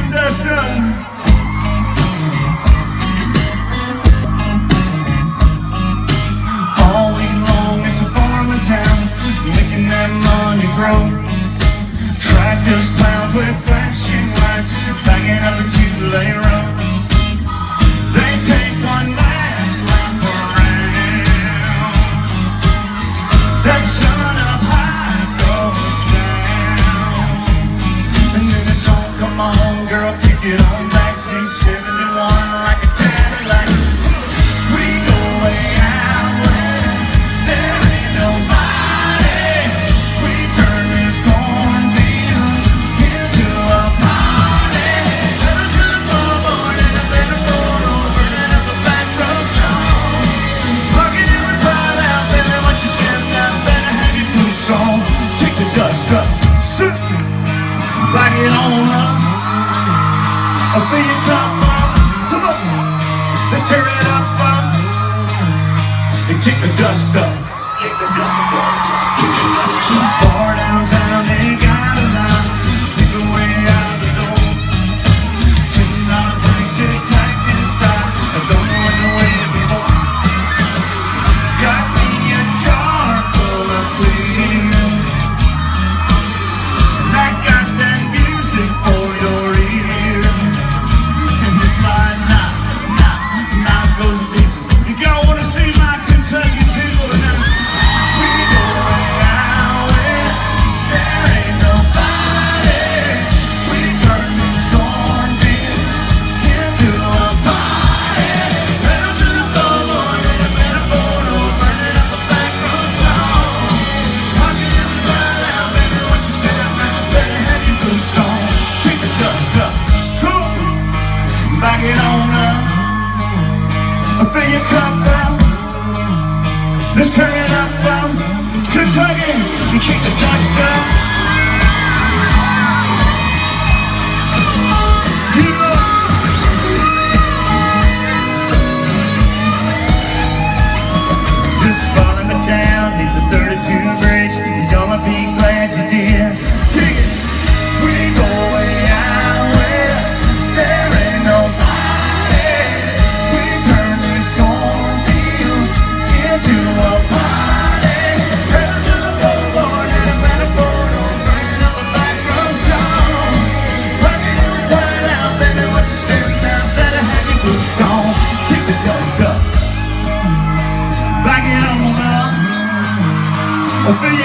the dust up. All week long it's a farming town, making that money grow. Tractors, plows with flashing lights, banging up a two-lane road. They take one last lap around. That sun up high goes down, and then the song, come on girl, kick it on back. C71 like a Cadillac. We go way out where there ain't nobody. We turn this cornfield into a party. Never to the floorboard and a better photo, burning up a back row song. Parking in the crowd out, baby, once you step down, better have your boots on. Kick the dust up, sit, back it on up. I feel your top up, come on, let's turn it up, and kick the dust up. Kick the dust up. Bar downtown, ain't got a line, people way out the door. $10 drinks is packed inside, I don't know what the way before. Got me a jar full of clear, and I got that music for your ear. And this line, now goes decent. If y'all wanna see my Kentucky people tonight, we go way out where there ain't nobody. We turn this cornfield into a party. Pedal to the floorboard and a better photo, burning up a back row song. Rocking in the crowd out, baby, once you step out, better have your boots on. Kick the dust up, cool, back it on up. I fill your cup up, let's turn it up, Kentucky, you kick the dust up. Yeah. Just following it down, need the 32 bridge, y'all be glad you did. Kick it. We go way out where there ain't nobody. We turn this cornfield into a party. Pedal to the floorboard and a better photo, burning up a back row song. Rocking in the crowd out, baby, what you staring at? Better have your boots on. Kick the dust up, back it on up. I feel